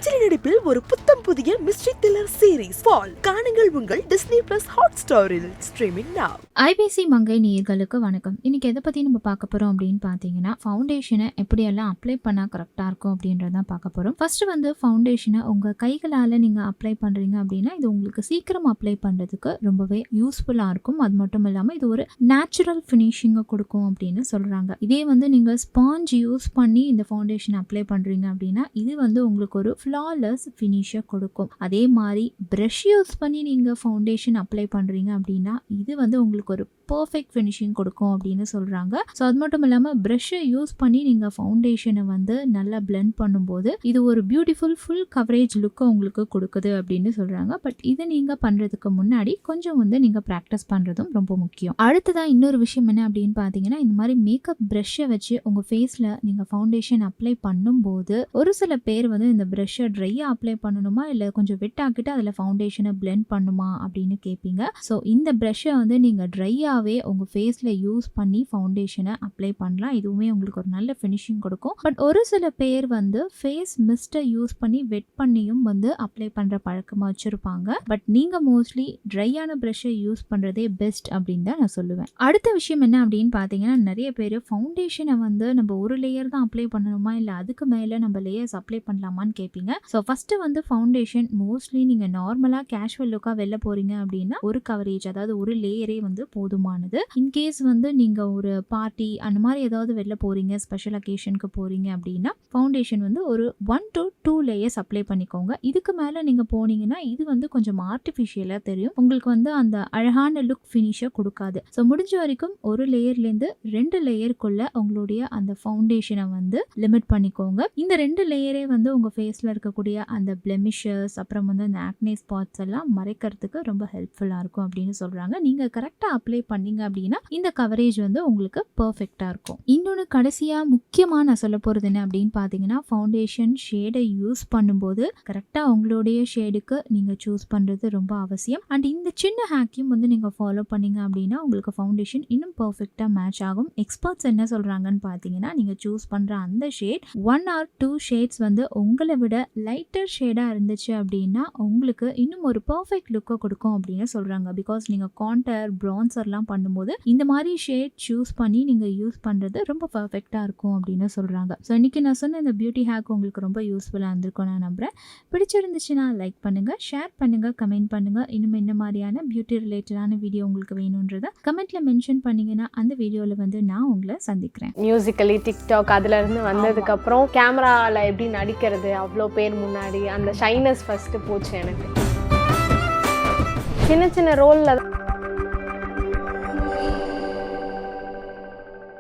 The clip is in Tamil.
அஞ்சலி நடிப்பில் ஒரு புத்தம் புதிய மிஸ்ட்ரி த்ரில்லர் சீரிஸ் ஃபால் காணுங்கள் உங்கள் டிஸ்னி பிளஸ் ஹாட்ஸ்டாரில் ஸ்ட்ரீமிங் நவ். IBC மங்கை நேயர்களுக்கு வணக்கம். இன்னைக்கு எதை பத்தி நம்ம பார்க்க போறோம் அப்படின்னு பாத்தீங்கன்னா, ஃபவுண்டேஷனை எப்படியெல்லாம் அப்ளை பண்ணா கரெக்டா இருக்கும் அப்படின்றத பார்க்க போறோம். ஃபர்ஸ்ட் ஃபவுண்டேஷனை உங்க கைகளால நீங்க அப்ளை பண்றீங்க அப்படின்னா இது உங்களுக்கு சீக்கிரம் அப்ளை பண்றதுக்கு ரொம்பவே யூஸ்ஃபுல்லா இருக்கும். அது மட்டும் இல்லாம இது ஒரு நேச்சுரல் ஃபினிஷிங்கை கொடுக்கும் அப்படின்னு சொல்றாங்க. இதே நீங்க ஸ்பாஞ்ச் யூஸ் பண்ணி இந்த ஃபவுண்டேஷன் அப்ளை பண்றீங்க அப்படின்னா இது உங்களுக்கு ஒரு ஃப்ளாலெஸ் ஃபினிஷை கொடுக்கும். அதே மாதிரி ப்ரஷ் யூஸ் பண்ணி நீங்கள் ஃபவுண்டேஷன் அப்ளை பண்ணுறீங்க அப்படின்னா இது உங்களுக்கு ஒரு பர்ஃபெக்ட் ஃபினிஷிங் கொடுக்கும் அப்படின்னு சொல்கிறாங்க. ஸோ அது மட்டும் இல்லாமல் ப்ரஷ்ஷை யூஸ் பண்ணி நீங்கள் ஃபவுண்டேஷனை நல்லா பிளெண்ட் பண்ணும்போது இது ஒரு பியூட்டிஃபுல் ஃபுல் கவரேஜ் லுக்கை உங்களுக்கு கொடுக்குது அப்படின்னு சொல்கிறாங்க. பட் இதை நீங்கள் பண்ணுறதுக்கு முன்னாடி கொஞ்சம் நீங்கள் ப்ராக்டிஸ் பண்ணுறதும் ரொம்ப முக்கியம். அடுத்ததான் இன்னொரு விஷயம் என்ன அப்படின்னு பார்த்தீங்கன்னா, இந்த மாதிரி மேக்கப் ப்ரஷ்ஷை வச்சு உங்கள் ஃபேஸில் நீங்கள் ஃபவுண்டேஷன் அப்ளை பண்ணும்போது ஒரு சில பேர் இந்த ப்ரஷ்ஷை ட்ரையாக அப்ளை பண்ணணுமா இல்லை கொஞ்சம் வெட் ஆக்கிட்டு அதில் ஃபவுண்டேஷனை பிளெண்ட் பண்ணுமா அப்படின்னு கேட்பீங்க. ஸோ இந்த ப்ரஷ்ஷை நீங்கள் ட்ரையாகவே உங்கள் ஃபேஸில் யூஸ் பண்ணி ஃபவுண்டேஷனை அப்ளை பண்ணலாம். இதுவுமே உங்களுக்கு ஒரு நல்ல ஃபினிஷிங் கொடுக்கும். பட் ஒரு சில பேர் ஃபேஸ் மிஸ்ட்டை யூஸ் பண்ணி வெட் பண்ணியும் அப்ளை பண்ணுற பழக்கமாக வச்சுருப்பாங்க. பட் நீங்கள் மோஸ்ட்லி ட்ரையான ப்ரஷ்ஷை யூஸ் பண்ணுறதே பெஸ்ட் அப்படின்னு தான் நான் சொல்லுவேன். அடுத்த விஷயம் என்ன அப்படின்னு பார்த்தீங்கன்னா, நிறைய பேர் ஃபவுண்டேஷனை நம்ம ஒரு லேயர் தான் அப்ளை பண்ணணுமா இல்லை அதுக்கு மேலே நம்ம லேயர்ஸ் அப்ளை பண்ணலாமான்னு கேட்பீங்க. ஸோ ஃபஸ்ட்டு ஃபவுண்டேஷன் மோஸ்ட்லி நீங்கள் நார்மலாக கேஷுவல் லுக்காக வெளில போகிறீங்க அப்படின்னா ஒரு கவரேஜ், அதாவது ஒரு லேயரே போதுமானது. இன்கேஸ் நீங்கள் ஒரு பார்ட்டி அந்த மாதிரி ஏதாவது வெளில போகிறீங்க, ஸ்பெஷல் அக்கேஷனுக்கு போகிறீங்க அப்படின்னா ஃபவுண்டேஷன் ஒரு 1 to 2 லேயர்ஸ் அப்ளை பண்ணிக்கோங்க. இதுக்கு மேலே நீங்கள் போனீங்கன்னா இது கொஞ்சம் ஆர்டிஃபிஷியலாக தெரியும், உங்களுக்கு அந்த அழகான லுக் ஃபினிஷை கொடுக்காது. ஸோ முடிஞ்ச வரைக்கும் ஒரு லேயர்லேருந்து 2 லேயருக்குள்ள உங்களுடைய அந்த ஃபவுண்டேஷனை லிமிட் பண்ணிக்கோங்க. இந்த 2 லேயரே உங்கள் ஃபேஸில் இருக்கக்கூடிய அந்த பிளெமிஷஸ் அப்புறம் அந்த ஆக்னே ஸ்பாட்ஸ் எல்லாம் மறைக்கிறதுக்கு ரொம்ப ஹெல்ப்ஃபுல்லாக இருக்கும் அப்படின்னு சொல்கிறாங்க. நீங்கள் கரெக்டாக அப்ளை பண்ணீங்க அப்படின்னா இந்த கவரேஜ் உங்களுக்கு பர்ஃபெக்டாக இருக்கும். இன்னொன்று கடைசியாக முக்கியமாக நான் சொல்ல போகிறது என்ன அப்படின்னு பார்த்தீங்கன்னா, ஃபவுண்டேஷன் ஷேடை யூஸ் பண்ணும்போது கரெக்டாக உங்களுடைய ஷேடுக்கு நீங்கள் சூஸ் பண்ணுறது ரொம்ப அவசியம். அண்ட் இந்த சின்ன ஹேக்கையும் நீங்கள் ஃபாலோ பண்ணீங்க அப்படின்னா உங்களுக்கு ஃபவுண்டேஷன் இன்னும் பர்ஃபெக்டாக மேட்ச் ஆகும். எக்ஸ்பர்ட்ஸ் என்ன சொல்கிறாங்கன்னு பார்த்தீங்கன்னா, நீங்கள் சூஸ் பண்ணுற அந்த ஷேட் 1 or 2 ஷேட்ஸ் உங்களை விட லைட்டர் ஷேடாக இருந்துச்சு அப்படின்னா உங்களுக்கு இன்னும் ஒரு பர்ஃபெக்ட் லுக்கை கொடுக்கும் அப்படின்னு சொல்கிறாங்க. பிகாஸ் நீங்கள் கான்டர் ப்ரான்சர்லாம் பண்ணும்போது இந்த மாதிரி ஷேட் சூஸ் பண்ணி நீங்கள் யூஸ் பண்ணுறது ரொம்ப பர்ஃபெக்டாக இருக்கும் அப்படின்னு சொல்கிறாங்க. ஸோ இன்றைக்கி நான் சொன்ன இந்த பியூட்டி ஹேக் உங்களுக்கு ரொம்ப யூஸ்ஃபுல்லாக இருந்திருக்கும் நான் நம்புகிறேன். பிடிச்சிருந்துச்சுன்னா லைக் பண்ணுங்கள், ஷேர் பண்ணுங்கள், கமெண்ட் பண்ணுங்கள். இன்னும் என்ன மாதிரியான பியூட்டி ரிலேட்டடான வீடியோ உங்களுக்கு வேணுன்றதை கமெண்ட்டில் மென்ஷன் பண்ணிங்கன்னா அந்த வீடியோவில் நான் உங்களை சந்திக்கிறேன். மியூசிக்கலி டிக்டாக் அதுலேருந்து வந்ததுக்கப்புறம் கேமராவில் எப்படி நடிக்கிறது அவ்வளோ பேர் முன்னாடி அந்த ஷைனஸ் ஃபஸ்ட்டு போச்சு எனக்கு. சின்ன சின்ன ரோலில்